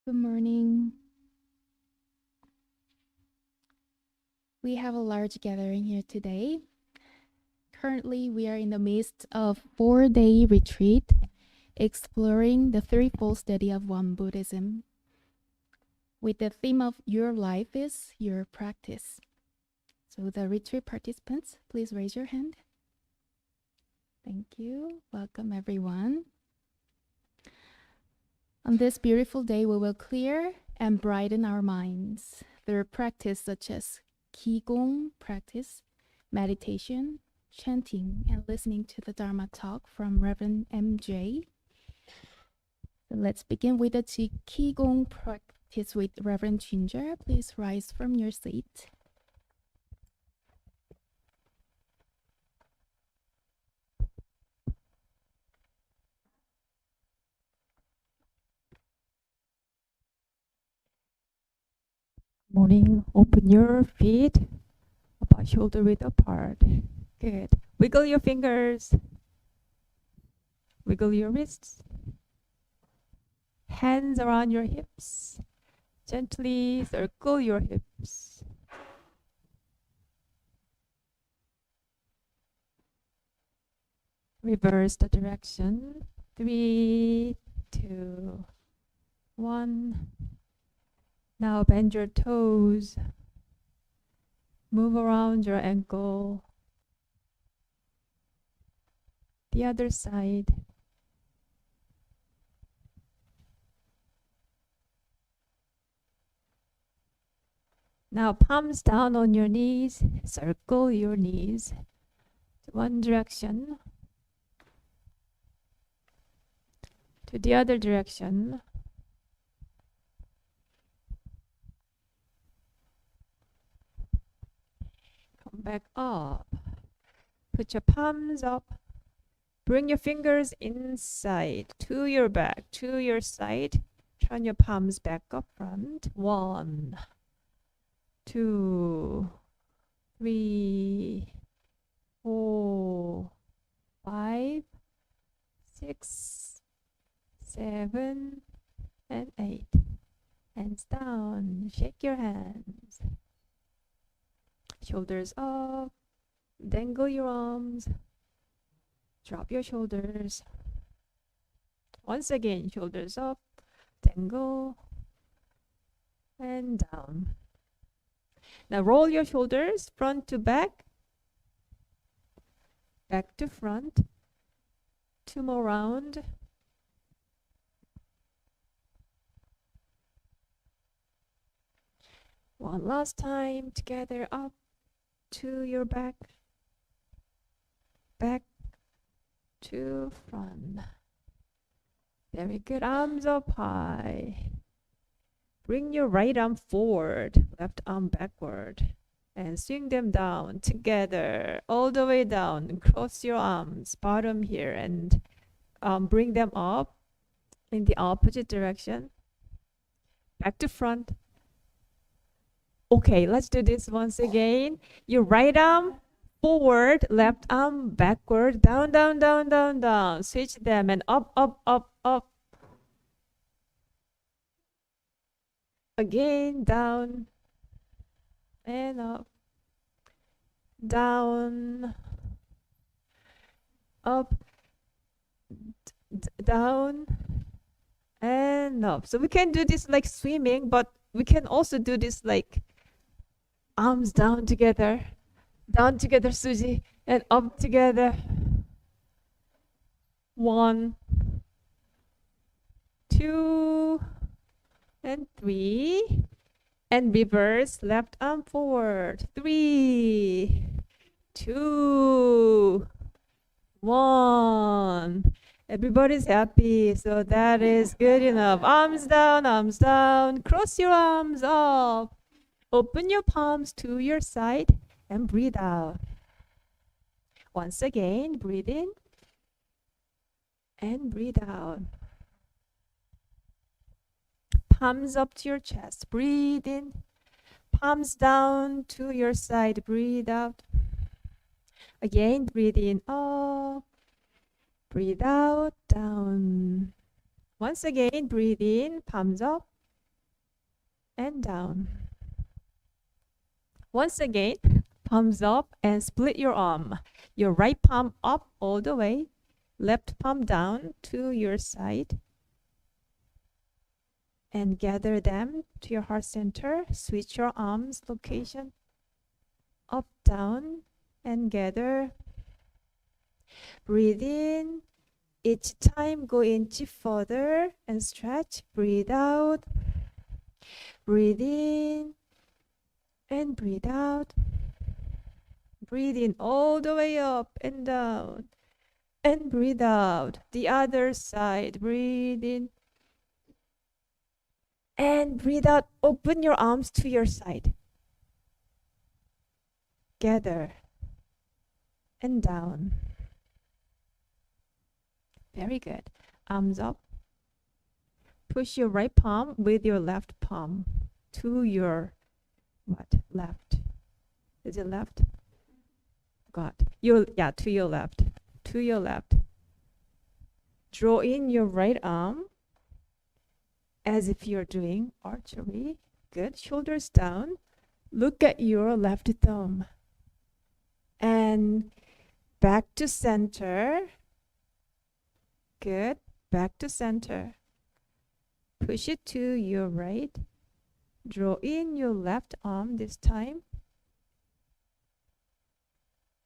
Good morning. We have a large gathering here today. Currently, we are in the midst of 4-day retreat exploring the threefold study of Won Buddhism with the theme of Your Life is Your Practice. So the retreat participants, please raise your hand. Thank you. Welcome, everyone. On this beautiful day, we will clear and brighten our minds through practice such as Qigong practice, meditation, chanting, and listening to the Dharma talk from Reverend MJ. So let's begin with the Qigong practice with Reverend Ginger. Please rise from your seat. Morning. Open your feet about shoulder width apart. Good. Wiggle your fingers. Wiggle your wrists. Hands around your hips. Gently circle your hips. Reverse the direction. 3, 2, 1. Now bend your toes. Move around your ankle. The other side. Now palms down on your knees. Circle your knees to one direction. To the other direction. Come back up. Put your palms up. Bring your fingers inside to your back, to your side. Turn your palms back up front. 1, 2, 3, 4, 5, 6, 7, and 8. Hands down. Shake your hands. Shoulders up. Dangle your arms. Drop your shoulders. Once again, shoulders up. Dangle. And down. Now roll your shoulders front to back. back to front. 2 more round. One last time together, up to your back, back to front. Very good. Arms up high. Bring your right arm forward, left arm backward, and swing them down together, all the way down. Cross your arms, bottom here, and bring them up in the opposite direction. Back to front. Okay, let's do this once again. Your right arm forward, left arm backward, down, down, down, down, down. Switch them and up, up, up, up. Again, down and up, down, up, down, and up. So we can do this like swimming, but we can also do this like arms down together, Suji, and up together. 1, 2, and 3, and reverse, left arm forward. 3, 2, 1. Everybody's happy, so that is good enough. Arms down, cross your arms up. Open your palms to your side and breathe out. Once again, breathe in and breathe out. Palms up to your chest, breathe in. Palms down to your side, breathe out. Again, breathe in, up. Breathe out, down. Once again, breathe in, palms up and down. Once again, palms up and split your arm. Your right palm up all the way, left palm down to your side. And gather them to your heart center. Switch your arms location. Up, down, and gather. Breathe in. Each time go inch further and stretch. Breathe out. Breathe in and breathe out. Breathe in all the way up and down. And breathe out. The other side. Breathe in. And breathe out. Open your arms to your side. Gather. And down. Very good. Arms up. Push your right palm with your left palm to your left. Is it left? God. To your left. To your left. Draw in your right arm as if you're doing archery. Good. Shoulders down. Look at your left thumb. And back to center. Good. Back to center. Push it to your right. Draw in your left arm this time.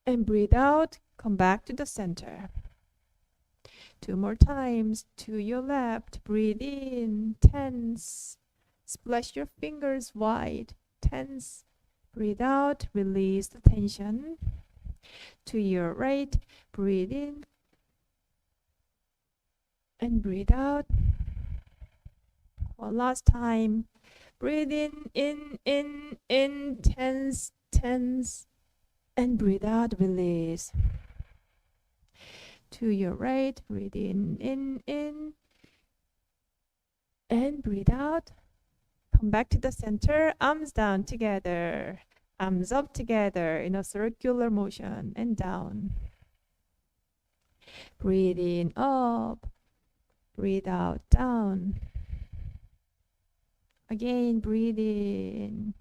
And breathe out. Come back to the center. 2 more times. To your left. Breathe in. Tense. Splash your fingers wide. Tense. Breathe out. Release the tension. To your right. Breathe in. And breathe out. One last time. Breathe in, tense, tense. And breathe out, release. To your right, breathe in. And breathe out. Come back to the center, arms down together. Arms up together in a circular motion and down. Breathe in, up. Breathe out, down. Again, breathe in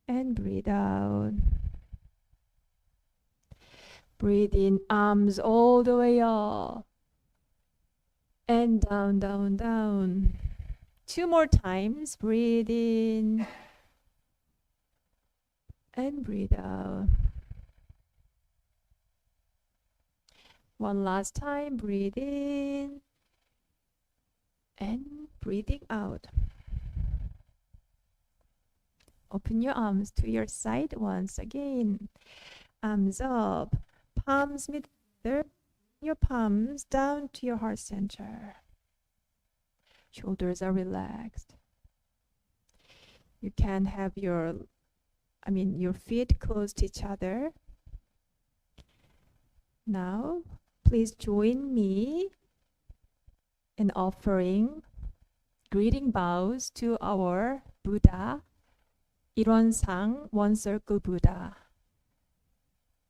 and breathe out. Breathe in, arms all the way up and down, down, down. 2 more times. Breathe in and breathe out. One last time, breathe in and breathing out. Open your arms to your side once again. Arms up, palms meet your palms down to your heart center. Shoulders are relaxed. You can have your feet close to each other. Now, please join me in offering greeting bows to our Buddha, Ilonsang, one circle Buddha,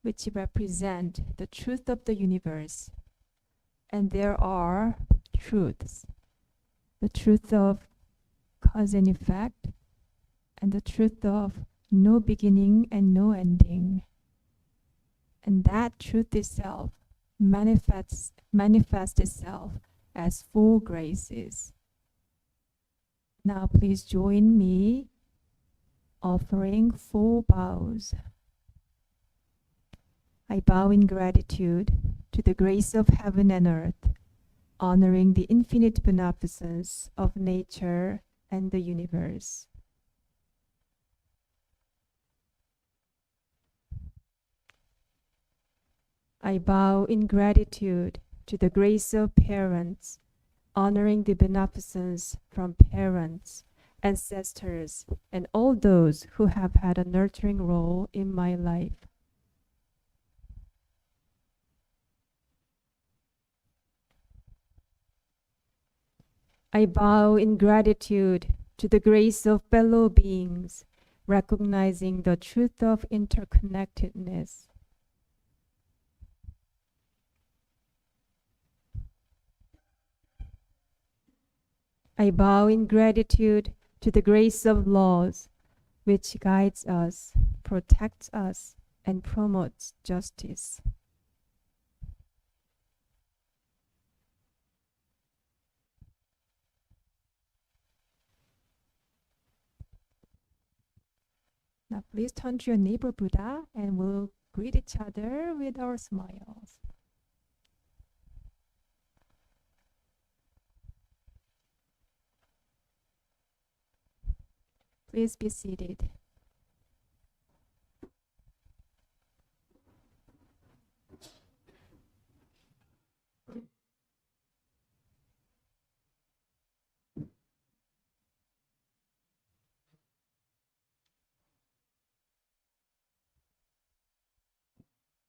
which represent the truth of the universe. And there are truths. The truth of cause and effect, and the truth of no beginning and no ending. And that truth itself manifests itself as four graces. Now please join me offering 4 bows. I bow in gratitude to the grace of heaven and earth, honoring the infinite beneficence of nature and the universe. I bow in gratitude to the grace of parents, honoring the beneficence from parents, ancestors, and all those who have had a nurturing role in my life. I bow in gratitude to the grace of fellow beings, recognizing the truth of interconnectedness. I bow in gratitude to the grace of laws, which guides us, protects us, and promotes justice. Now please turn to your neighbor Buddha and we'll greet each other with our smiles. Please be seated.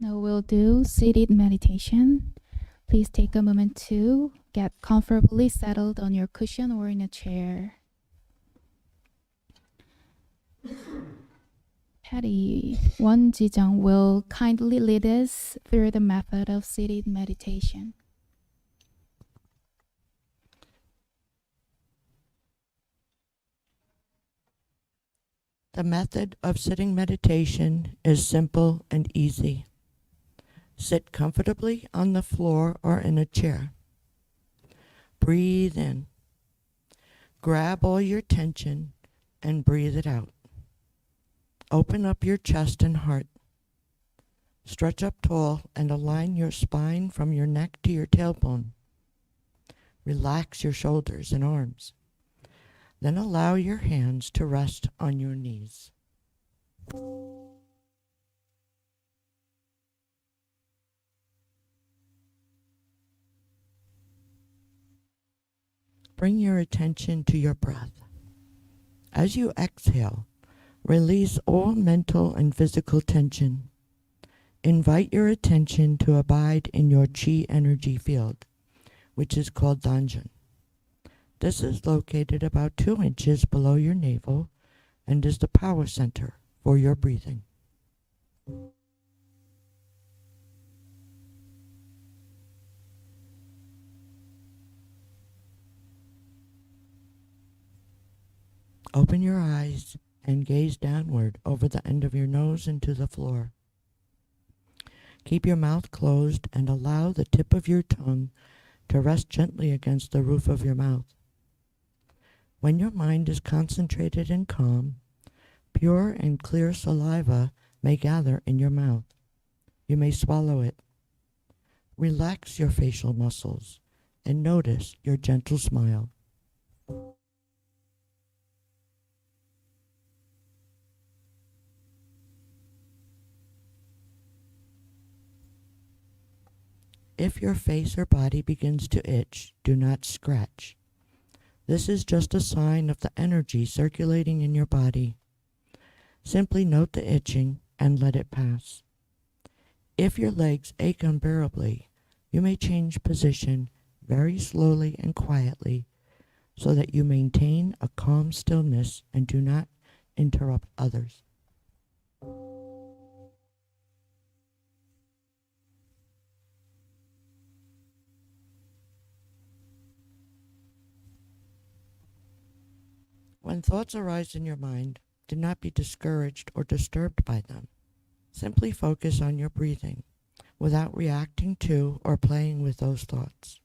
Now we'll do seated meditation. Please take a moment to get comfortably settled on your cushion or in a chair. Patty Wonjijang will kindly lead us through the method of seated meditation. The method of sitting meditation is simple and easy. Sit comfortably on the floor or in a chair. Breathe in. Grab all your tension and breathe it out. Open up your chest and heart. Stretch up tall and align your spine from your neck to your tailbone. Relax your shoulders and arms. Then allow your hands to rest on your knees. Bring your attention to your breath. As you exhale, release all mental and physical tension. Invite your attention to abide in your chi energy field, which is called Danjun. This is located about 2 inches below your navel and is the power center for your breathing. Open your eyes and gaze downward over the end of your nose into the floor. Keep your mouth closed and allow the tip of your tongue to rest gently against the roof of your mouth. When your mind is concentrated and calm, pure and clear saliva may gather in your mouth. You may swallow it. Relax your facial muscles and notice your gentle smile. If your face or body begins to itch, do not scratch. This is just a sign of the energy circulating in your body. Simply note the itching and let it pass. If your legs ache unbearably, you may change position very slowly and quietly so that you maintain a calm stillness and do not interrupt others. When thoughts arise in your mind, do not be discouraged or disturbed by them. Simply focus on your breathing without reacting to or playing with those thoughts.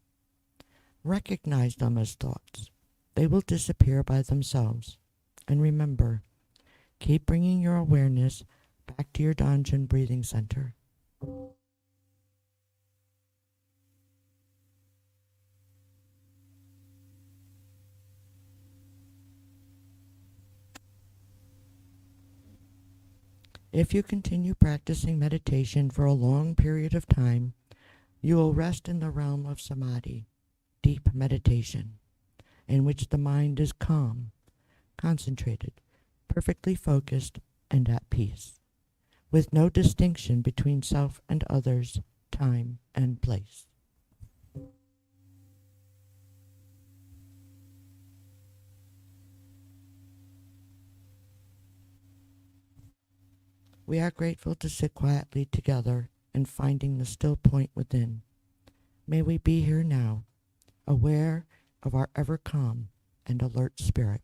Recognize them as thoughts. They will disappear by themselves. And remember, keep bringing your awareness back to your Danjin breathing center. If you continue practicing meditation for a long period of time, you will rest in the realm of samadhi, deep meditation, in which the mind is calm, concentrated, perfectly focused, and at peace, with no distinction between self and others, time and place. We are grateful to sit quietly together and finding the still point within. May we be here now, aware of our ever calm and alert spirit.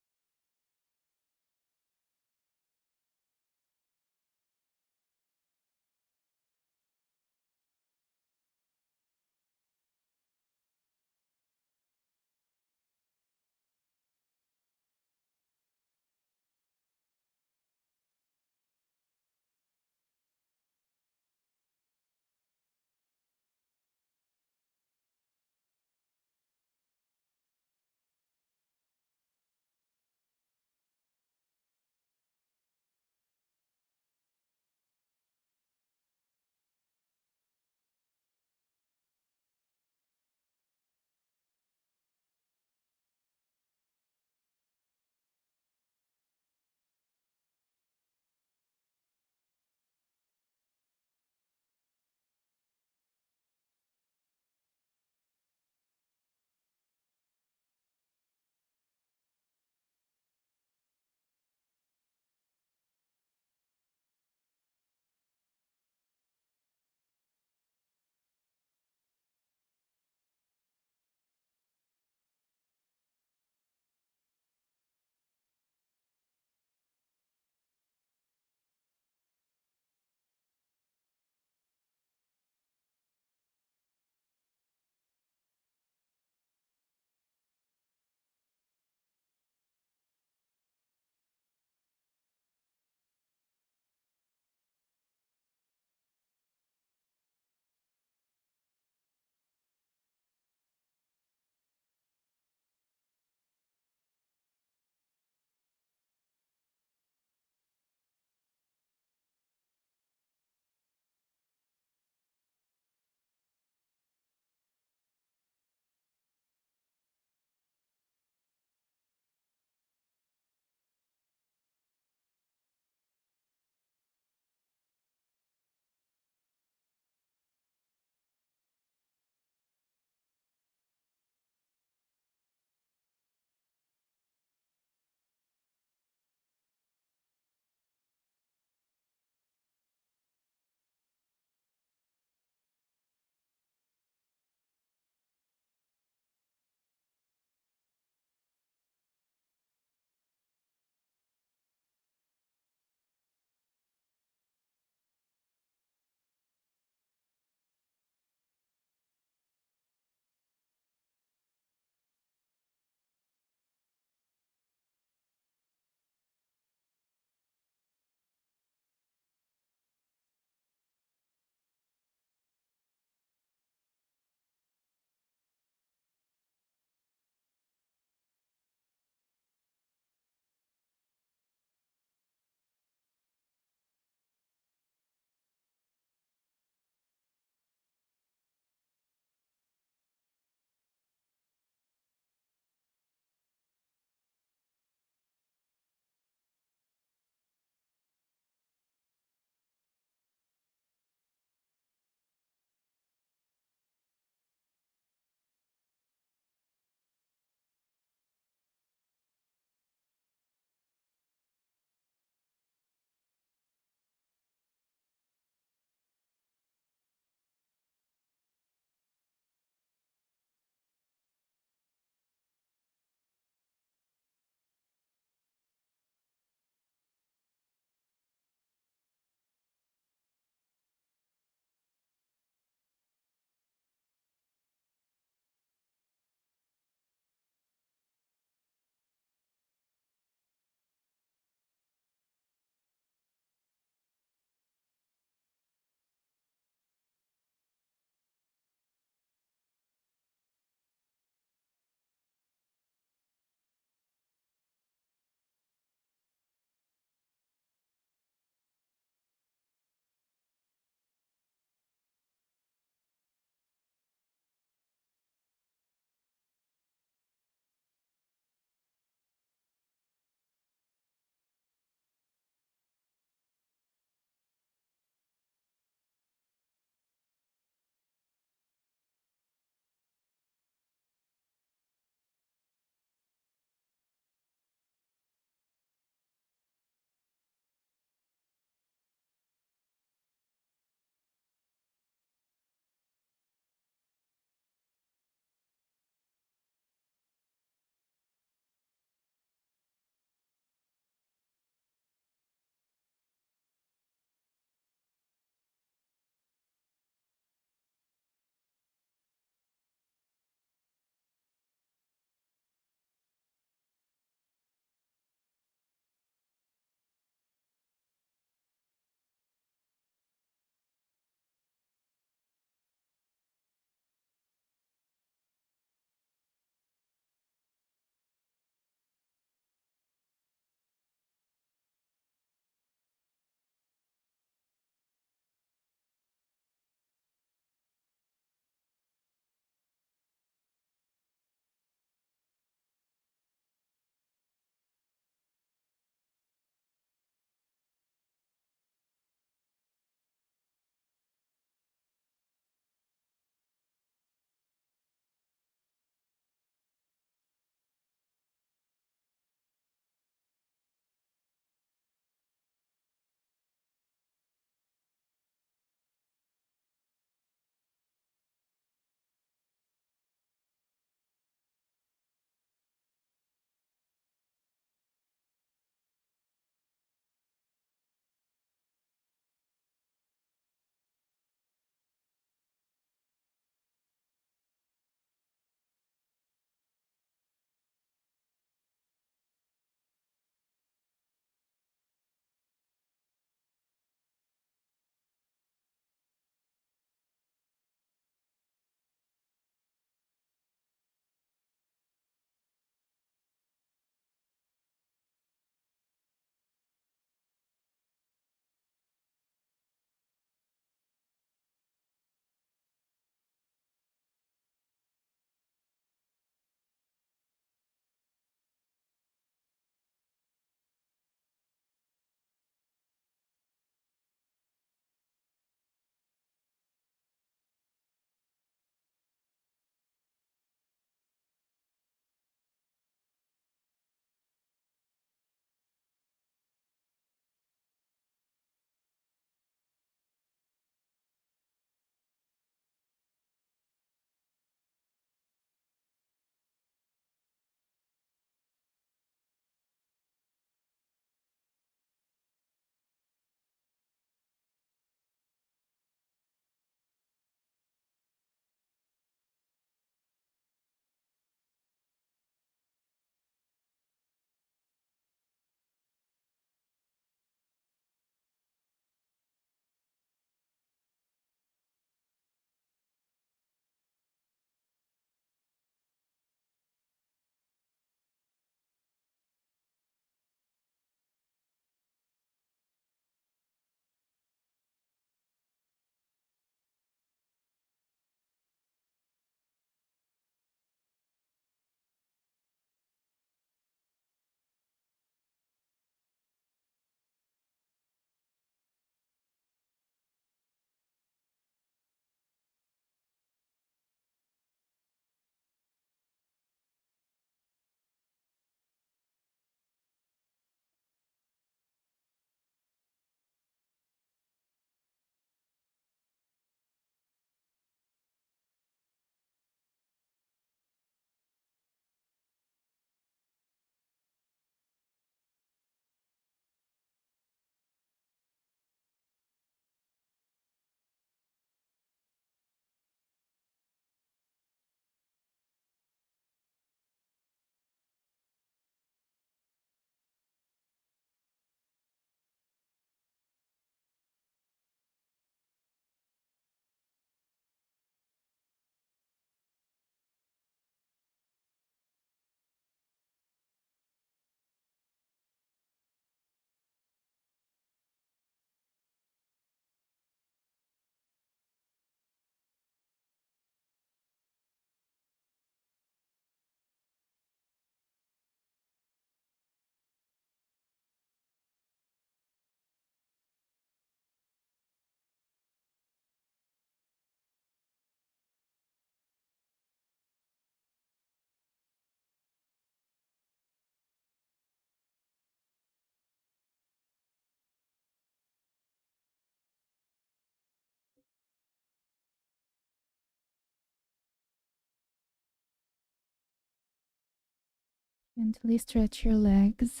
Gently stretch your legs.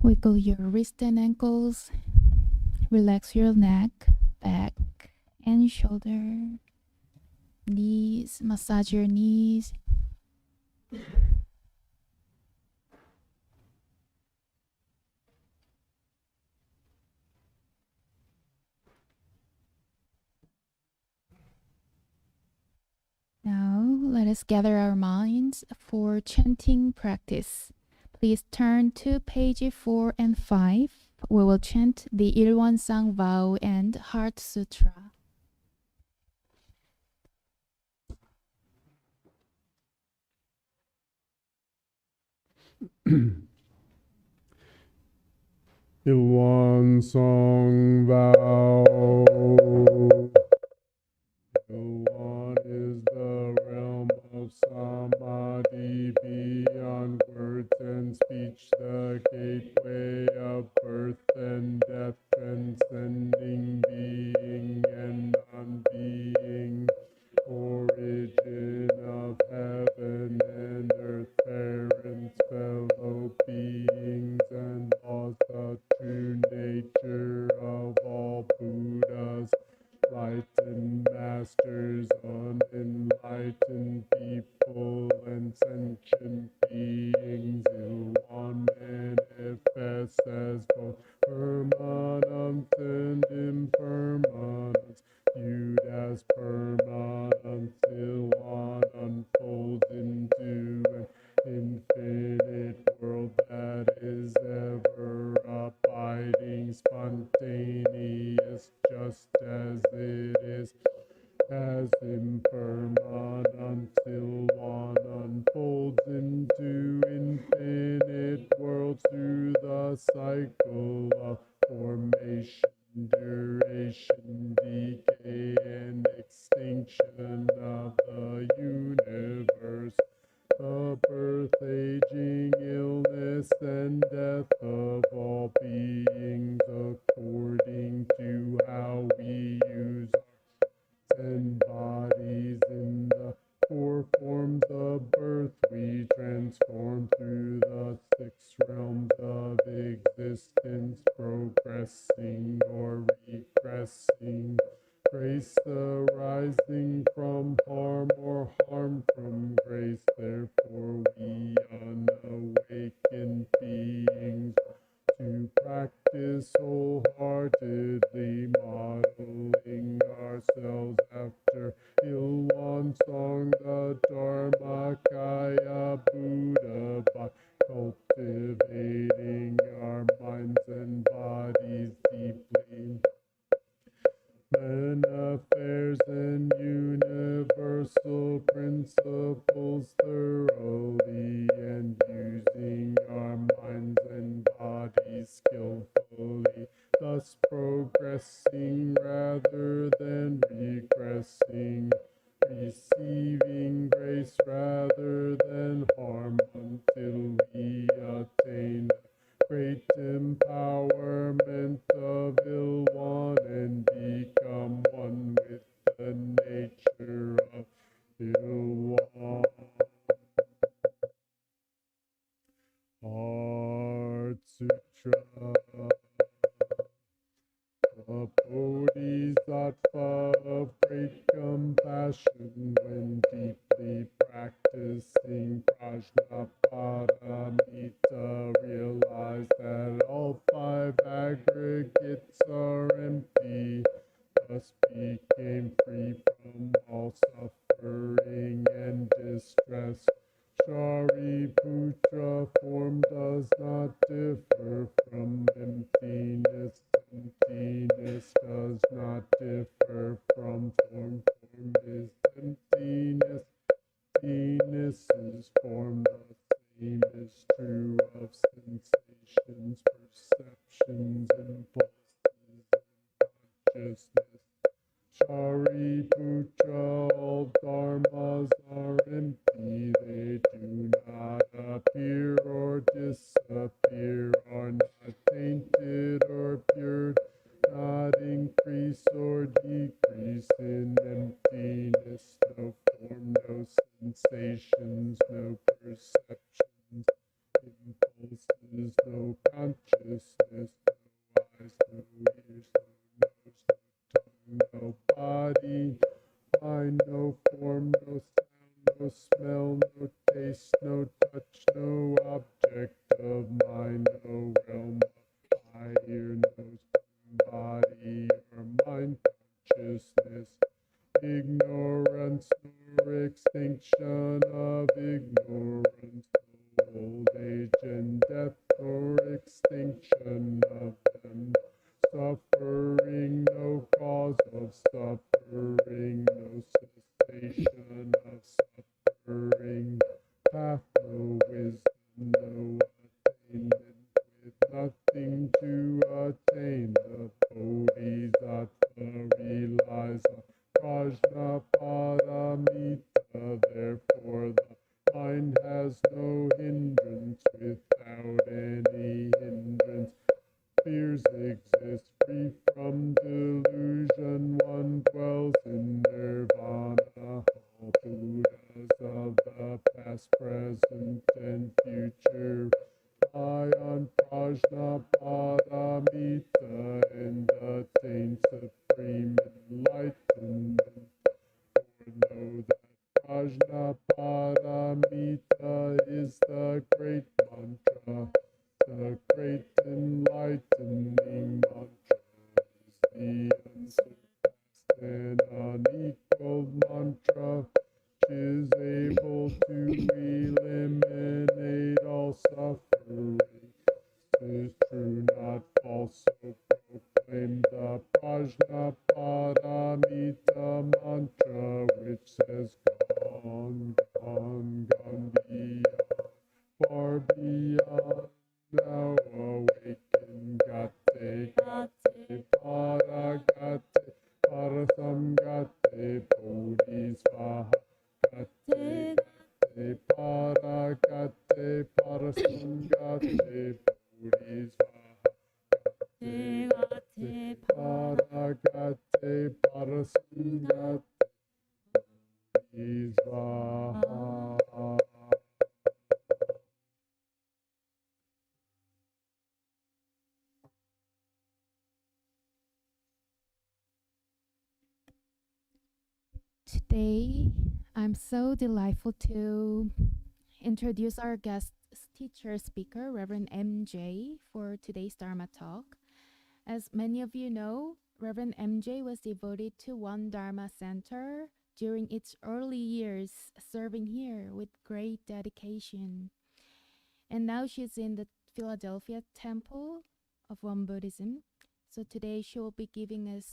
Wiggle your wrists and ankles. Relax your neck, back, and shoulder. Knees, massage your knees. Now, let us gather our minds for chanting practice. Please turn to page 4 and 5. We will chant the Ilwansang vow and Heart Sutra. Ilwansang vow. Ilwan is the realm of samadhi beyond words and speech, the gateway of birth and death, transcending being and non-being, origin of heaven and earth, parents, fellow beings, and laws, the true nature of all Buddhas, enlightened masters, unenlightened people, and sentient beings. Ilwan manifests as both permanent and impermanent. Viewed as permanent, Ilwan unfolds into an infinite world that is ever abiding, spontaneous, just as it is, as impermanent, till one unfolds into infinite worlds through the cycle of formation, duration, decay, and extinction of the universe. The birth, aging, illness, and death of all beings, according to how we use our 10 bodies. In the 4 forms of birth, we transform through the 6 realms of existence, progressing or regressing. Grace arising from harm or harm from grace. Therefore, we unawakened beings to practice wholeheartedly, modeling ourselves after Ilwansang, the Dharmakaya Buddha, by cultivating our minds and bodies deeply. Men, affairs, and universal principles thoroughly, and using our minds and bodies skillfully, thus progressing rather than regressing, receiving grace rather than harm, until we attain great empowerment of Ilwan and become one with the nature of Ilwan. Heart Sutra. A bodhisattva of great compassion, when deeply practicing prajnaparamita, realized that all 5 aggregates are empty, thus became free from all suffering and distress. Shariputra, form does not differ from emptiness. Emptiness does not differ from form. Form is emptiness. Emptiness is form. The same is true of sensations, perceptions, impulses, and consciousness. Shariputra, all dharmas are empty, they do not appear or disappear, are not tainted or pure, not increase or decrease in emptiness, no form, no sensations, no perceptions, impulses, no consciousness, no eyes, no ears, no nose, no tongue, no body, mind, no form, no sound, no smell, no taste, no touch, no object of mind, no realm of fire, no body or mind consciousness, ignorance, nor extinction of ignorance, no old age and death, or extinction of them, suffering, no cause of suffering, no cessation of suffering, path, no wisdom, no attainment, with nothing to attain, the Bodhisattva relies on Prajnaparamita, therefore the mind has no hindrance. Without any hindrance, fears exist, free from delusion, one dwells in nirvana. All Buddhas of the past, present, and future rely on Prajnaparamita and attain supreme enlightenment. For know that Prajnaparamita is the great mantra, the great enlightening mantra, is the unsurpassed and unequaled mantra, which is able to eliminate all suffering. Is true, not false, so proclaim the Prajnaparamita mantra, which says, gone, gone, gone beyond, far beyond, now awaken, gate, gate, para, gate, parasamgate, bodhisvaha, gate, gate, para, gate, parasamgate, bodhisvaha, gate, gate, para, gate, parasamgate, bodhisvaha. Today, I'm so delightful to introduce our guest teacher speaker, Reverend MJ, for today's Dharma talk. As many of you know, Reverend MJ was devoted to One Dharma Center during its early years, serving here with great dedication. And now she's in the Philadelphia Temple of One Buddhism. So today she will be giving us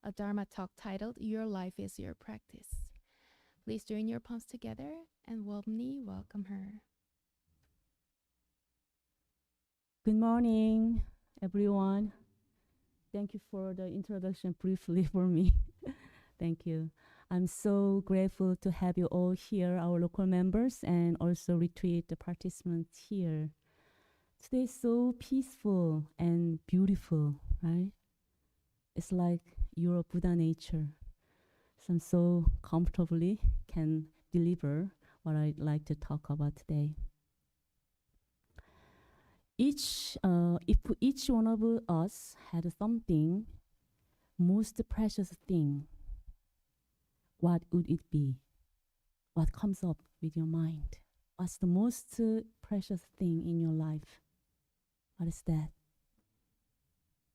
a Dharma talk titled Your Life is Your Practice. Please join your palms together and warmly welcome her. Good morning, everyone. Thank you for the introduction briefly for me. Thank you. I'm so grateful to have you all here, our local members, and also retreat the participants here. Today is so peaceful and beautiful, right? It's like your Buddha nature. So I'm so comfortably can deliver what I'd like to talk about today. If each one of us had something, most precious thing, what would it be? What comes up with your mind? What's the most precious thing in your life? What is that?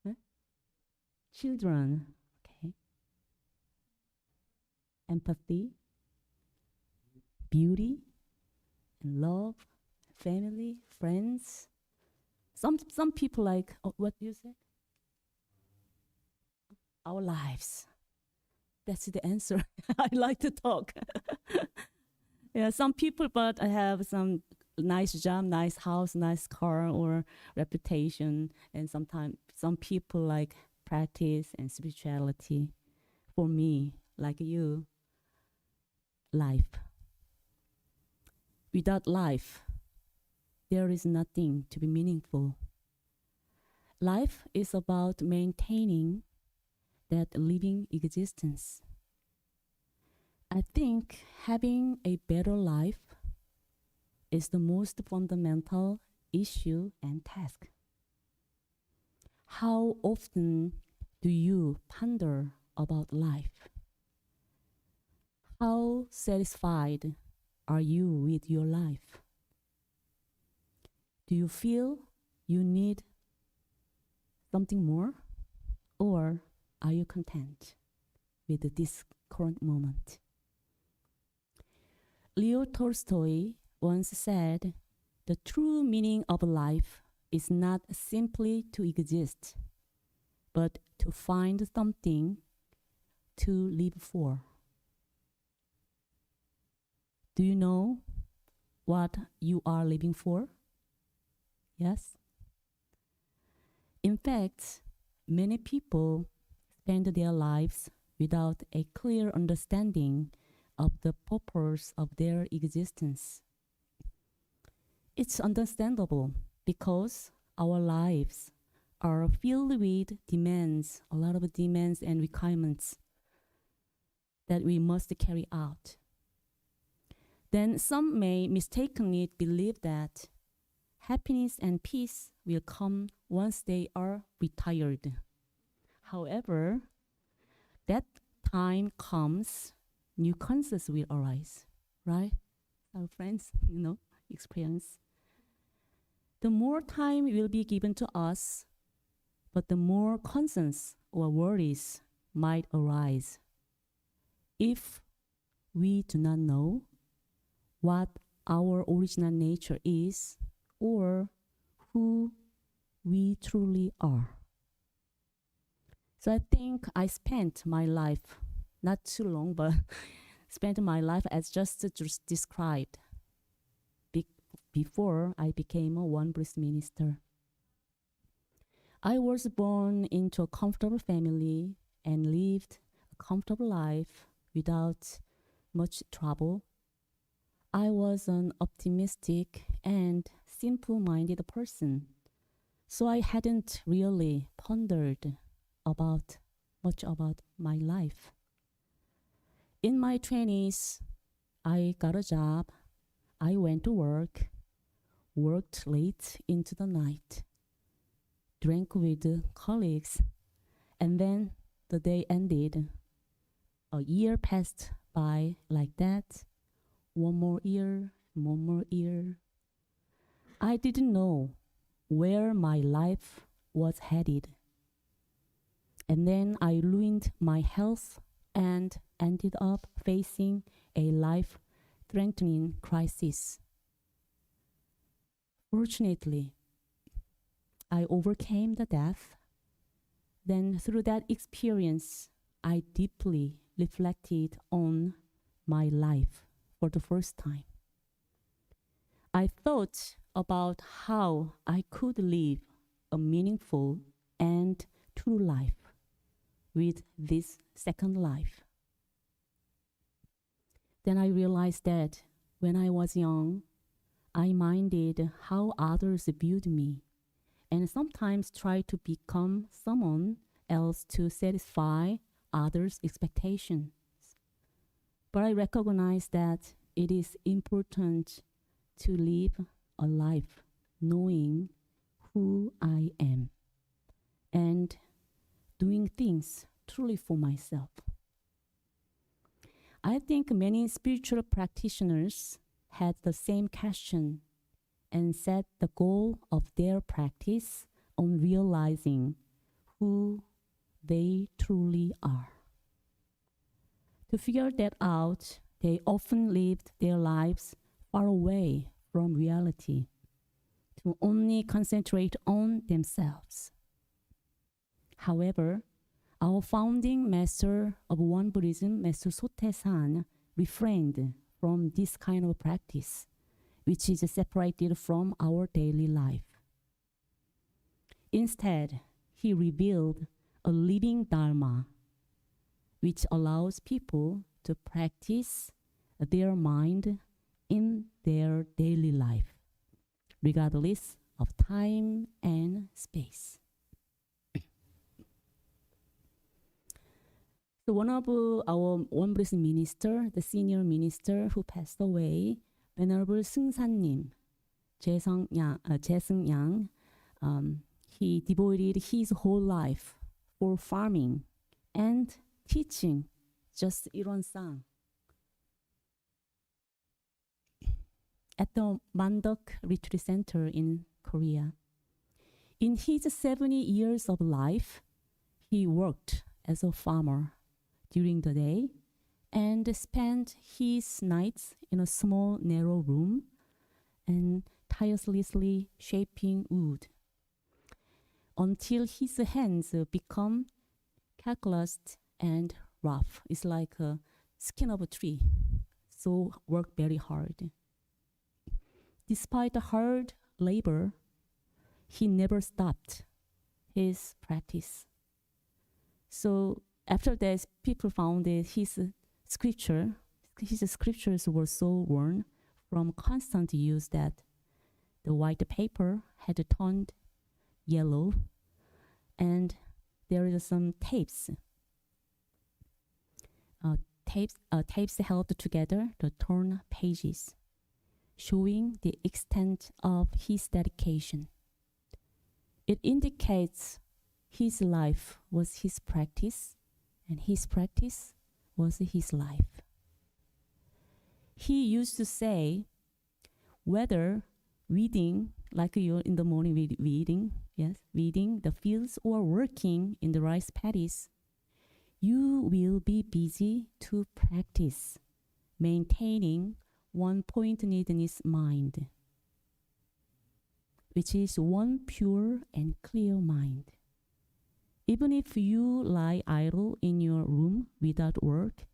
Huh? Children, okay. Empathy, beauty, and love, family, friends. Some people like, oh, what do you say? Our lives. That's the answer. I like to talk. Yeah, some people, but I have some nice job, nice house, nice car, or reputation. And sometimes some people like practice and spirituality. For me, like you, life. Without life, there is nothing to be meaningful. Life is about maintaining that living existence. I think having a better life is the most fundamental issue and task. How often do you ponder about life? How satisfied are you with your life? Do you feel you need something more? Or are you content with this current moment? Leo Tolstoy once said, "The true meaning of life is not simply to exist, but to find something to live for." Do you know what you are living for? Yes? In fact, many people spend their lives without a clear understanding of the purpose of their existence. It's understandable because our lives are filled with demands, a lot of demands and requirements that we must carry out. Then some may mistakenly believe that happiness and peace will come once they are retired. However, that time comes, new concepts will arise, right? Our friends, experience. The more time will be given to us, but the more concerns or worries might arise if we do not know what our original nature is or who we truly are. So I think I spent my life, not too long, but spent my life as just described before I became a one Buddhist minister. I was born into a comfortable family and lived a comfortable life without much trouble. I was an optimistic and simple-minded person, so I hadn't really pondered much about my life. In my 20s, I got a job, I went to work, worked late into the night, drank with colleagues, and then the day ended. A year passed by like that. One more year. I didn't know where my life was headed. And then I ruined my health and ended up facing a life-threatening crisis. Fortunately, I overcame the death. Then through that experience, I deeply reflected on my life for the first time. I thought about how I could live a meaningful and true life with this second life. Then I realized that when I was young, I minded how others viewed me and sometimes tried to become someone else to satisfy others' expectations. But I recognize that it is important to live a life knowing who I am and doing things truly for myself. I think many spiritual practitioners had the same question and set the goal of their practice on realizing who they truly are. To figure that out, they often lived their lives far away from reality, to only concentrate on themselves. However, our founding master of One Buddhism, Master Sotaesan, refrained from this kind of practice, which is separated from our daily life. Instead, he revealed a living Dharma, which allows people to practice their mind in their daily life, regardless of time and space. So one of our One Buddhist minister, the senior minister who passed away, Venerable 승사님, 재승양, he devoted his whole life for farming and teaching just 일원상. At the Mandok Retreat Center in Korea. In his 70 years of life, he worked as a farmer during the day and spent his nights in a small, narrow room and tirelessly shaping wood until his hands become calloused and rough. It's like a skin of a tree. So work very hard. Despite the hard labor, he never stopped his practice. So after that, people found that his scriptures were so worn from constant use that the white paper had turned yellow, and there is some tapes held together the torn pages, showing the extent of his dedication. It indicates his life was his practice, and his practice was his life. He used to say, whether weeding, like you're in the morning weeding the fields, or working in the rice paddies, you will be busy to practice maintaining one-pointedness mind, which is one pure and clear mind. Even if you lie idle in your room without work,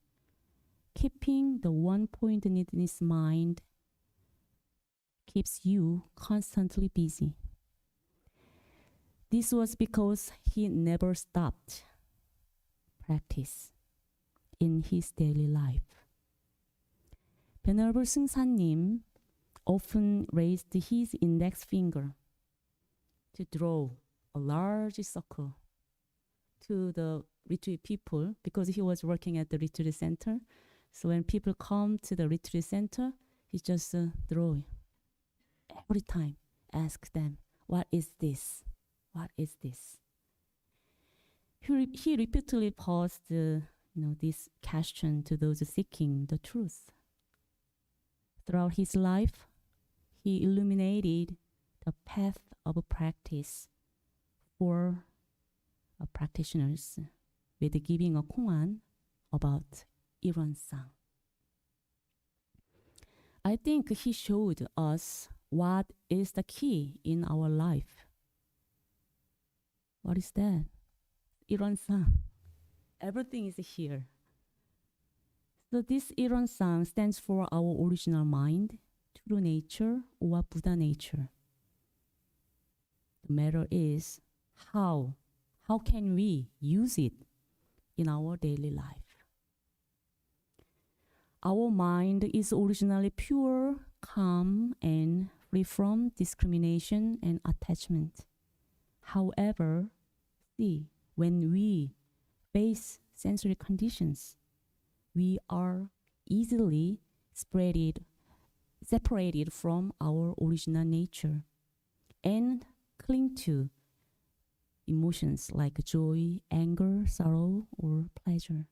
keeping the one-pointedness mind keeps you constantly busy. This was because he never stopped practice in his daily life. Venerable 승사님 often raised his index finger to draw a large circle to the retreat people, because he was working at the retreat center. So when people come to the retreat center, he just draw every time, ask them, what is this? What is this? He repeatedly posed this question to those seeking the truth. Throughout his life, he illuminated the path of practice for practitioners with giving a koan about 일원상. I think he showed us what is the key in our life. What is that? 일원상. Everything is here. So this 일원상 stands for our original mind, true nature, or Buddha nature. The matter is how can we use it in our daily life? Our mind is originally pure, calm, and free from discrimination and attachment. However, when we face sensory conditions, we are easily separated from our original nature and cling to emotions like joy, anger, sorrow, or pleasure.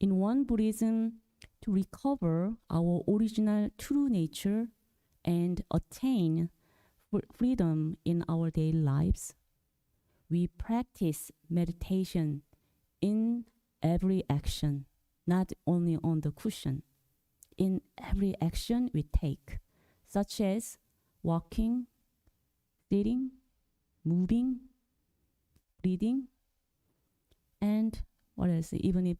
In one Buddhism, to recover our original true nature and attain freedom in our daily lives, we practice meditation in every action, not only on the cushion. In every action we take, such as walking, sitting, moving, breathing, and what else? Even if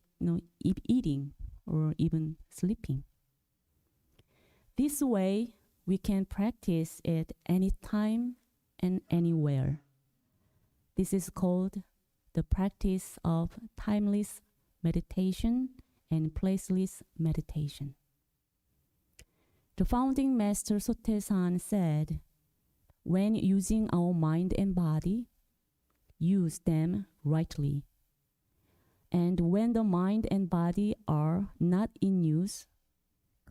eating or even sleeping. This way, we can practice it anytime and anywhere. This is called the practice of timeless meditation and placeless meditation. The founding master Sotaesan said, when using our mind and body, use them rightly. And when the mind and body are not in use,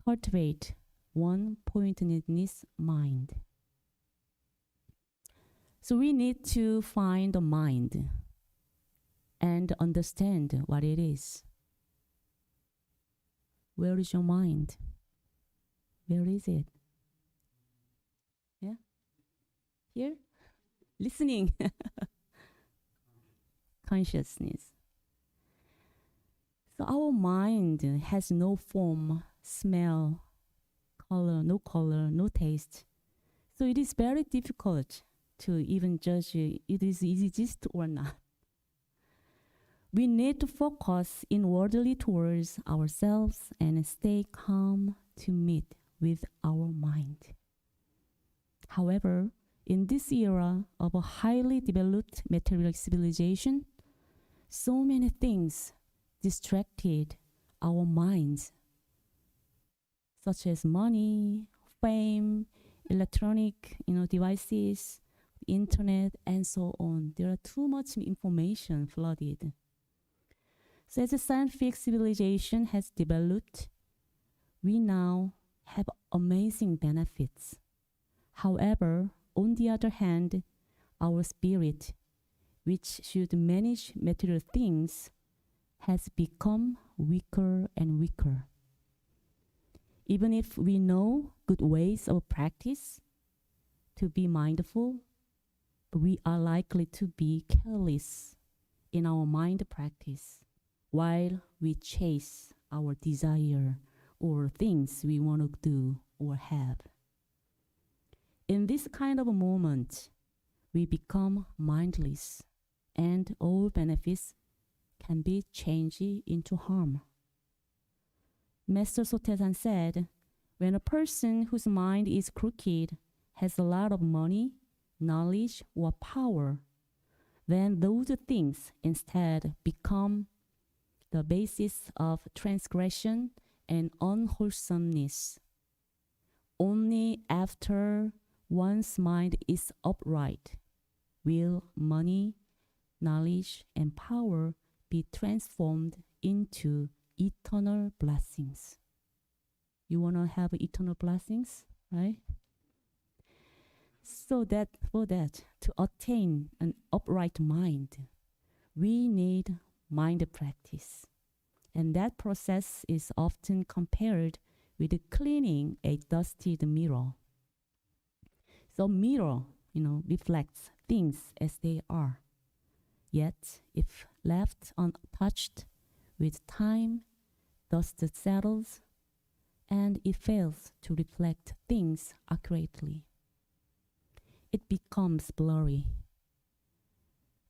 cultivate one pointedness mind. So we need to find the mind and understand what it is. Where is your mind? Where is it? Yeah? Here? Listening. Consciousness. So our mind has no form, smell, color, no taste. So it is very difficult to even judge it exist or not. We need to focus inwardly towards ourselves and stay calm to meet with our mind. However, in this era of a highly developed material civilization, so many things distracted our minds, such as money, fame, electronic devices, internet, and so on. There are too much information flooded. So as a scientific civilization has developed, we now have amazing benefits. However, on the other hand, our spirit, which should manage material things, has become weaker and weaker. Even if we know good ways of practice to be mindful, we are likely to be careless in our mind practice while we chase our desire or things we want to do or have. In this kind of a moment, we become mindless, and all benefits can be changed into harm. Master Sotaesan said, when a person whose mind is crooked has a lot of money, knowledge, or power, then those things instead become the basis of transgression and unwholesomeness. Only after one's mind is upright will money, knowledge, and power be transformed into eternal blessings. You want to have eternal blessings, right? So that for that, to attain an upright mind, we need mind practice. And that process is often compared with cleaning a dusted mirror. So mirror, reflects things as they are. Yet, if left untouched, with time, dust settles, and it fails to reflect things accurately. It becomes blurry.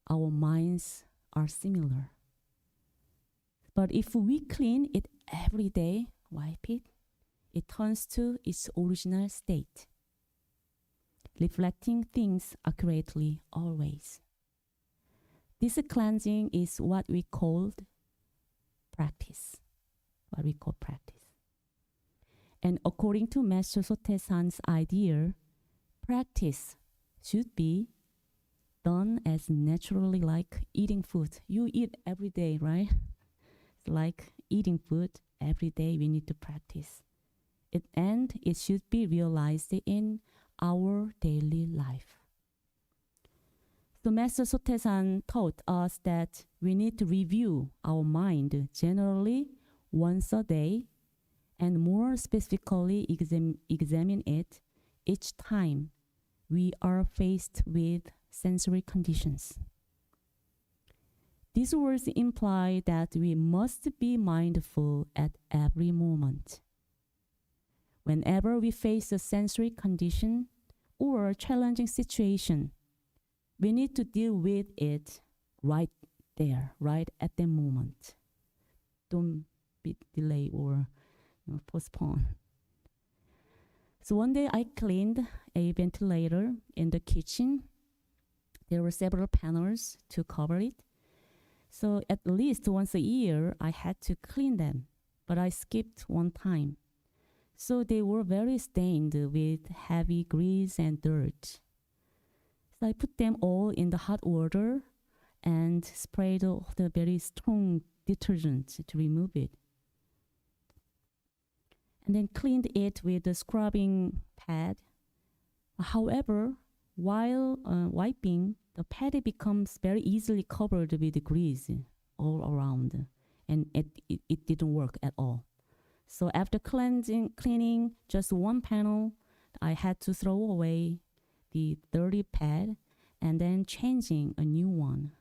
Our minds are similar. But if we clean it every day, wipe it, it turns to its original state, reflecting things accurately always. This cleansing is what we call practice. And according to Master Sotaesan's idea, practice should be done as naturally like eating food. You eat every day, right? It's like eating food every day. We need to practice it, and it should be realized in our daily life. So Master Sotaesan taught us that we need to review our mind generally once a day, and more specifically examine it each time we are faced with sensory conditions. These words imply that we must be mindful at every moment. Whenever we face a sensory condition or a challenging situation, we need to deal with it right there, right at the moment. Don't be delay or postpone. So one day I cleaned a ventilator in the kitchen. There were several panels to cover it. So at least once a year, I had to clean them, but I skipped one time. So they were very stained with heavy grease and dirt. So I put them all in the hot water and spray the very strong detergent to remove it. And then cleaned it with the scrubbing pad. However, while wiping, the pad becomes very easily covered with grease all around, and it didn't work at all. So after cleaning just one panel, I had to throw away the dirty pad and then changing a new one.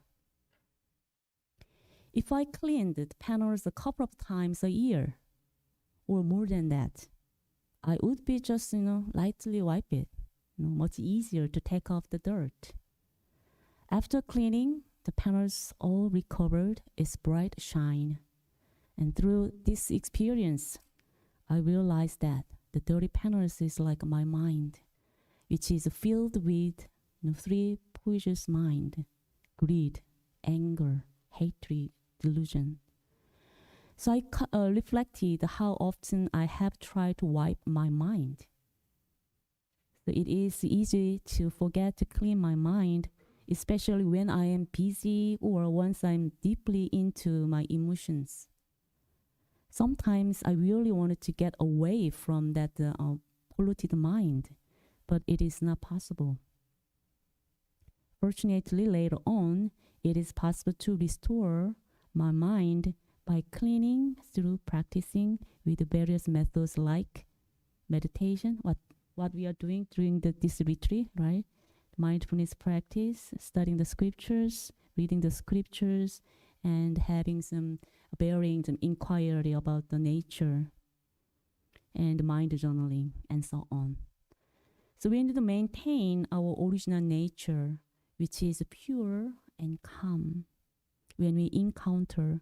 If I cleaned the panels a couple of times a year, or more than that, I would be just, lightly wipe it. Much easier to take off the dirt. After cleaning, the panels all recovered its bright shine. And through this experience, I realized that the dirty panels is like my mind, which is filled with three poisonous mind: greed, anger, hatred, delusion. So I reflected how often I have tried to wipe my mind. So it is easy to forget to clean my mind, especially when I am busy or once I'm deeply into my emotions. Sometimes I really wanted to get away from that polluted mind, but it is not possible. Fortunately, later on, it is possible to restore my mind by cleaning through practicing with various methods like meditation, what we are doing during this retreat, right? Mindfulness practice, studying the scriptures, reading the scriptures, and having some inquiry about the nature, and mind journaling, and so on. So we need to maintain our original nature, which is pure and calm, when we encounter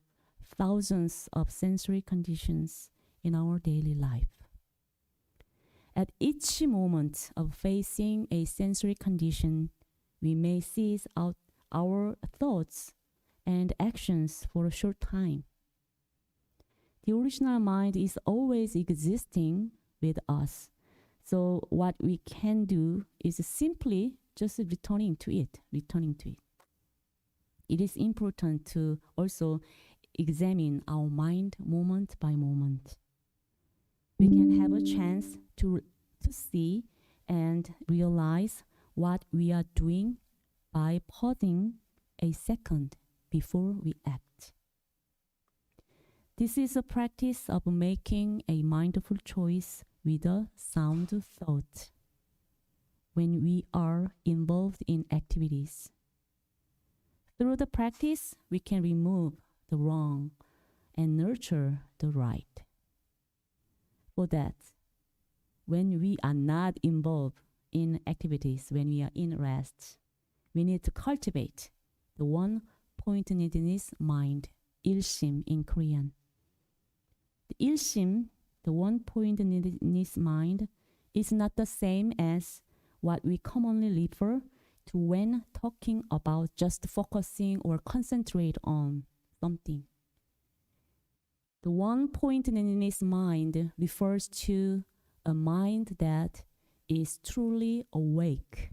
thousands of sensory conditions in our daily life. At each moment of facing a sensory condition, we may cease out our thoughts and actions for a short time. The original mind is always existing with us. So what we can do is simply just returning to it. It is important to also examine our mind moment by moment. We can have a chance to see and realize what we are doing by pausing a second before we act. This is a practice of making a mindful choice with a sound thought when we are involved in activities. Through the practice, we can remove the wrong and nurture the right. For that, when we are not involved in activities, when we are in rest, we need to cultivate the one-pointedness mind, ilsim in Korean. The ilsim, the one-pointedness mind, is not the same as what we commonly refer to when talking about just focusing or concentrate on something. The one-pointedness mind refers to a mind that is truly awake,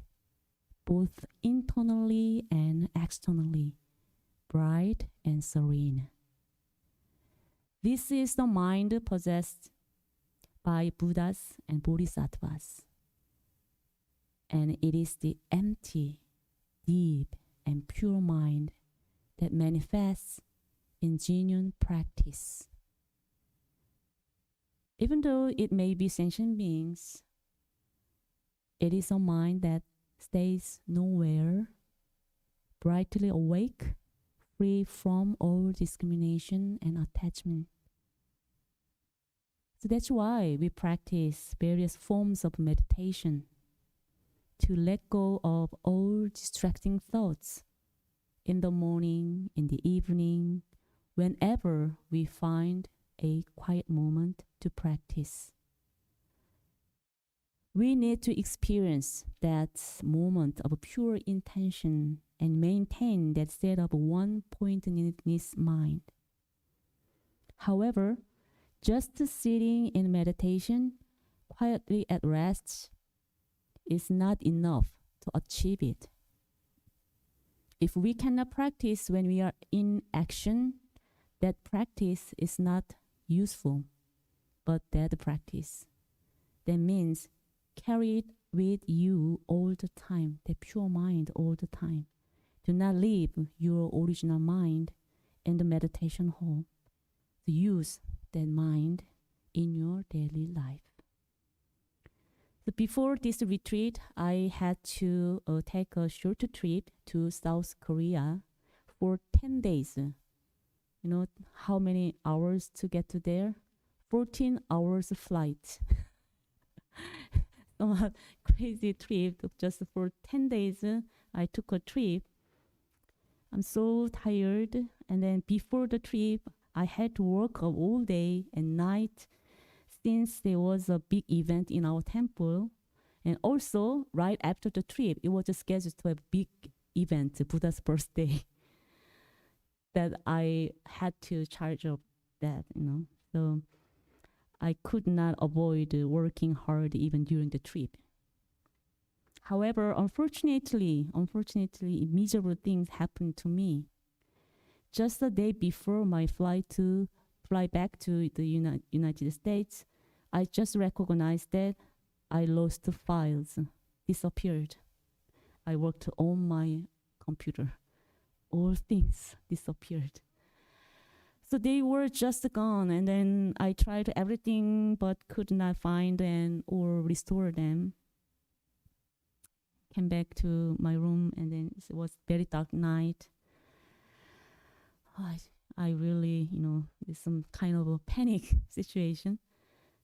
both internally and externally, bright and serene. This is the mind possessed by Buddhas and Bodhisattvas. And it is the empty, deep, and pure mind that manifests in genuine practice. Even though it may be sentient beings, it is a mind that stays nowhere, brightly awake, free from all discrimination and attachment. So that's why we practice various forms of meditation, to let go of all distracting thoughts in the morning, in the evening, whenever we find a quiet moment to practice. We need to experience that moment of pure intention and maintain that state of one-pointedness mind. However, just sitting in meditation quietly at rest is not enough to achieve it. If we cannot practice when we are in action, that practice is not useful, but that practice. That means carry it with you all the time, the pure mind all the time. Do not leave your original mind in the meditation hall. Use that mind in your daily life. So before this retreat, I had to take a short trip to South Korea for 10 days. You know how many hours to get to there? 14 hours flight. Somewhat crazy trip. Just for 10 days, I took a trip. I'm so tired. And then before the trip, I had to work all day and night since there was a big event in our temple. And also, right after the trip, it was scheduled to a big event, Buddha's birthday, that I had to charge up that, So I could not avoid working hard even during the trip. However, unfortunately, miserable things happened to me. Just the day before my fly back to the United States, I just recognized that I lost the files, disappeared. I worked on my computer. All things disappeared. So they were just gone, and then I tried everything but could not find them or restore them. Came back to my room, and then it was very dark night. I really, it's some kind of a panic situation.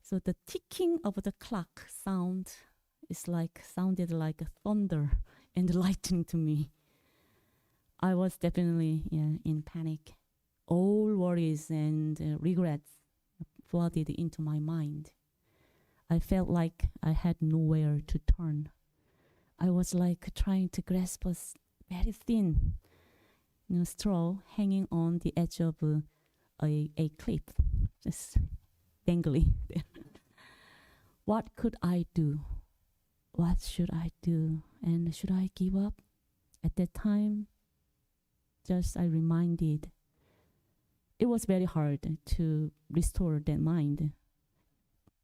So the ticking of the clock sounded like a thunder and lightning to me. I was definitely in panic. All worries and regrets flooded into my mind. I felt like I had nowhere to turn. I was like trying to grasp a very thin straw hanging on the edge of a cliff, just dangling there. What could I do? What should I do? And should I give up? At that time, just I reminded, it was very hard to restore that mind.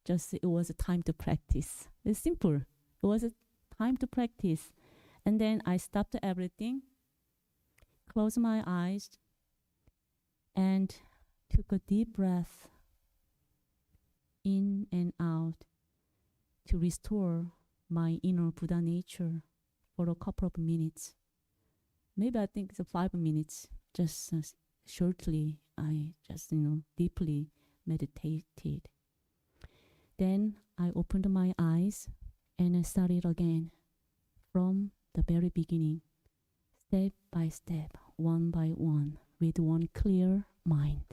Just it was a time to practice. It's simple. It was a time to practice. And then I stopped everything, closed my eyes, and took a deep breath in and out to restore my inner Buddha nature for a couple of minutes. Maybe I think it's 5 minutes. Just shortly, I just deeply meditated. Then I opened my eyes and I started again from the very beginning, step by step, one by one, with one clear mind.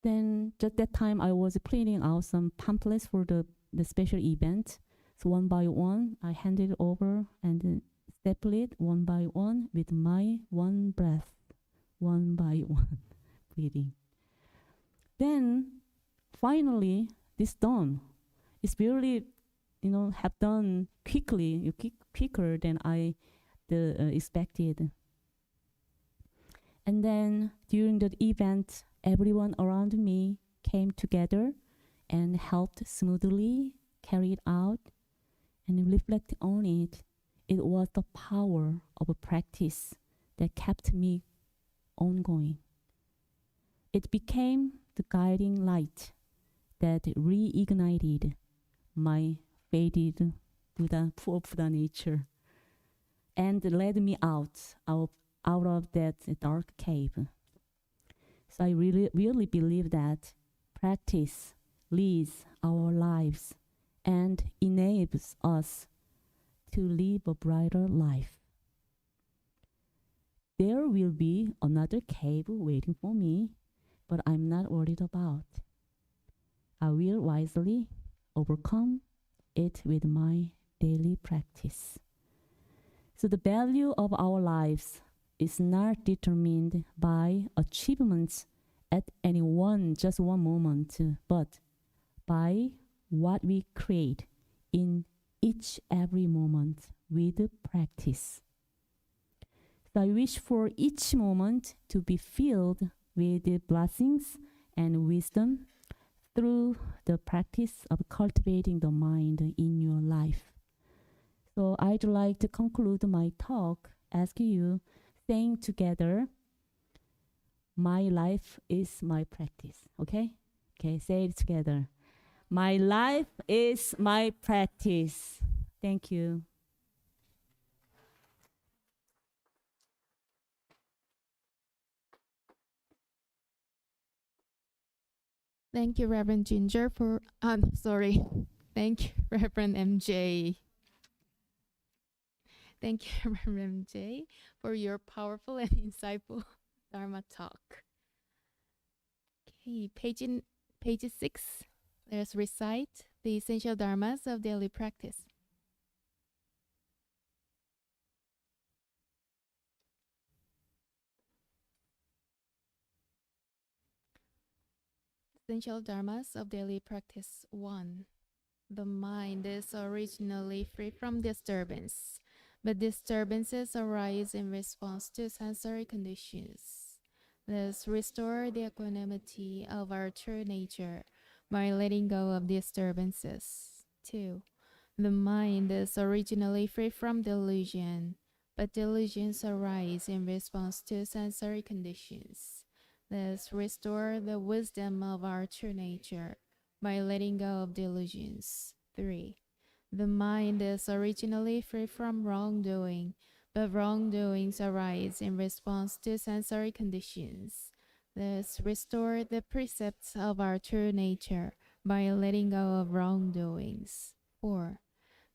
Then just that time I was printing out some pamphlets for the special event. So one by one, I handed it over and then stapled it one by one with my one breath, one by one, breathing. Then finally, this done. It's really, have done quickly, quicker than I expected. And then during the event, everyone around me came together and helped smoothly carry it out. And reflect on it, it was the power of a practice that kept me ongoing. It became the guiding light that reignited my faded poor Buddha nature and led me out of that dark cave. So I really believe that practice leads our lives and enables us to live a brighter life. There will be another cave waiting for me, but I'm not worried about. I will wisely overcome it with my daily practice. So the value of our lives is not determined by achievements at just one moment, but by what we create in every moment with practice. I wish for each moment to be filled with blessings and wisdom through the practice of cultivating the mind in your life. So I'd like to conclude my talk asking you, saying together, my life is my practice. Okay? Okay, say it together. My life is my practice. Thank you. Thank you, Reverend Ginger, for. Sorry. Thank you, Reverend MJ. Thank you, Reverend MJ, for your powerful and insightful Dharma talk. Okay, page 6. Let's recite the essential dharmas of daily practice. Essential dharmas of daily practice 1. The mind is originally free from disturbance, but disturbances arise in response to sensory conditions. Thus, restore the equanimity of our true nature by letting go of disturbances. 2. The mind is originally free from delusion, but delusions arise in response to sensory conditions. Thus, restore the wisdom of our true nature by letting go of delusions. 3. The mind is originally free from wrongdoing, but wrongdoings arise in response to sensory conditions. Thus, restore the precepts of our true nature by letting go of wrongdoings. 4.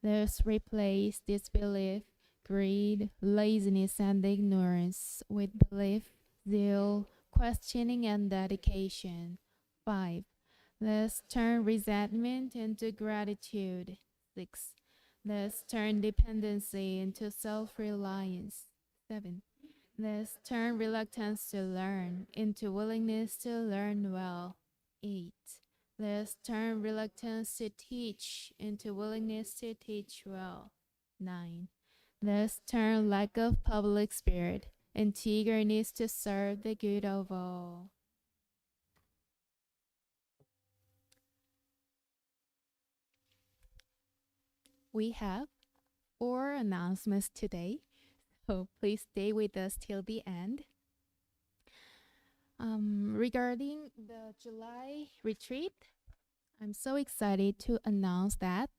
Thus, replace disbelief, greed, laziness, and ignorance with belief, zeal, questioning, and dedication. 5. Thus turn resentment into gratitude. 6. Thus turn dependency into self-reliance. 7. Thus turn reluctance to learn into willingness to learn well. 8. Thus turn reluctance to teach into willingness to teach well. 9. Thus turn lack of public spirit into eagerness to serve the good of all. We have 4 announcements today, so please stay with us till the end. Regarding the July retreat, I'm so excited to announce that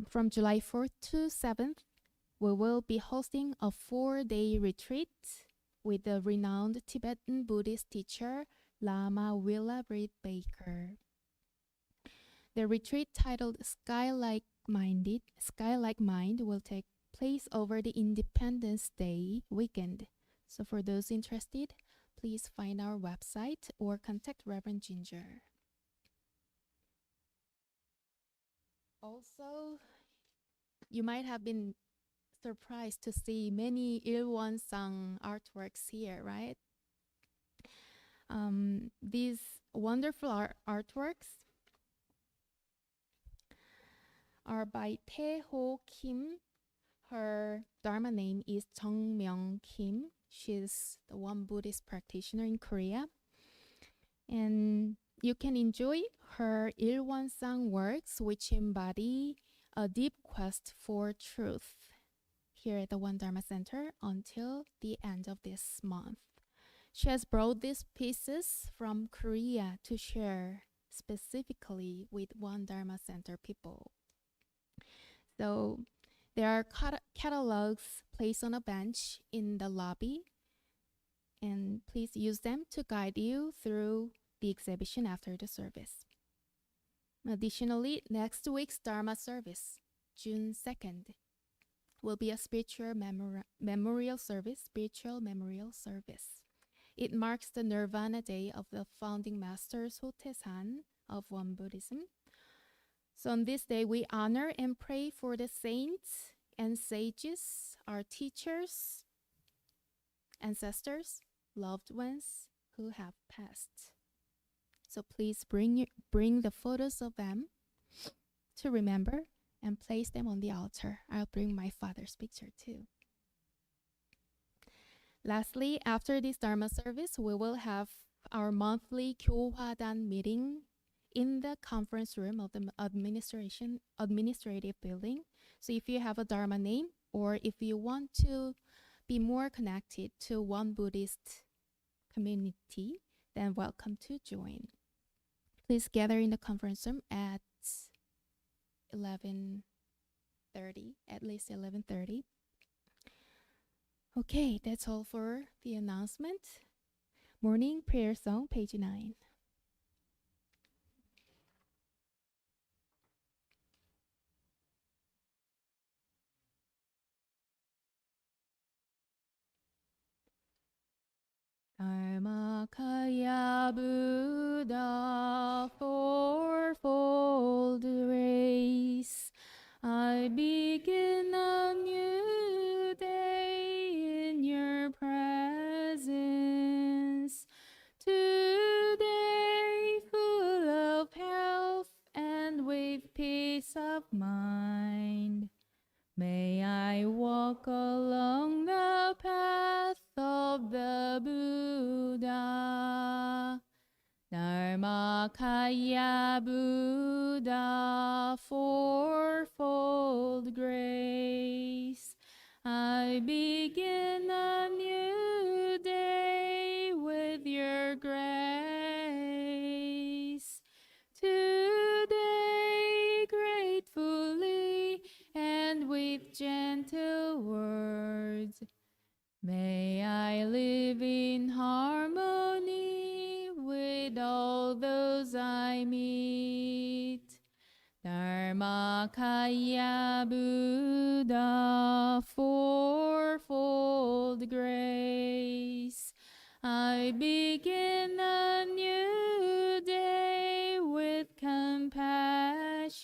from July 4th to 7th, we will be hosting a 4-day retreat with the renowned Tibetan Buddhist teacher Lama Willabrit Baker. The retreat titled Sky-like Mind will take place over the Independence Day weekend. So for those interested, please find our website or contact Reverend Ginger. Also, you might have been surprised to see many Ilwon-sang artworks here, right? These wonderful artworks are by Tae-ho Kim. Her Dharma name is Jung-myung Kim. She's the one Buddhist practitioner in Korea. And you can enjoy her Ilwon-sang works, which embody a deep quest for truth here at the One Dharma Center until the end of this month. She has brought these pieces from Korea to share specifically with One Dharma Center people. So there are catalogs placed on a bench in the lobby, and please use them to guide you through the exhibition after the service. Additionally, next week's Dharma service, June 2nd, will be a spiritual memorial service. It marks the Nirvana Day of the founding master Sotaesan of Won Buddhism. So on this day, we honor and pray for the saints and sages, our teachers, ancestors, loved ones who have passed. So please bring the photos of them to remember and place them on the altar. I'll bring my father's picture too. Lastly, after this Dharma service, we will have our monthly 교화단 meeting in the conference room of the administrative building. So if you have a Dharma name or if you want to be more connected to one Buddhist community, then welcome to join. Please gather in the conference room at 11:30, at least 11:30. Okay, that's all for the announcement. Morning prayer song, page 9. Dharma kaya Buddha fourfold race. I begin a new day in your presence. Today full of health and with peace of mind. May I walk along the path of the Buddha. Dharmakaya Buddha fourfold grace. I begin a new day with your grace. Today gratefully and with gentle words, may I live in harmony with all those I meet. Dharmakaya Buddha fourfold grace. I begin a new day with compassion.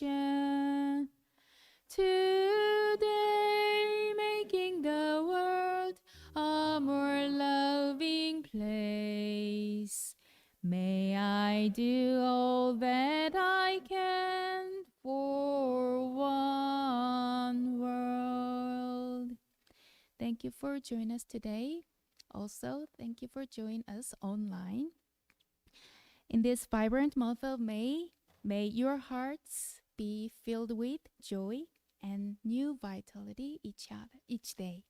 Today making the world a more loving place. May I do all that I can for one world. Thank you for joining us today. Also, thank you for joining us online. In this vibrant month of May your hearts be filled with joy and new vitality each day.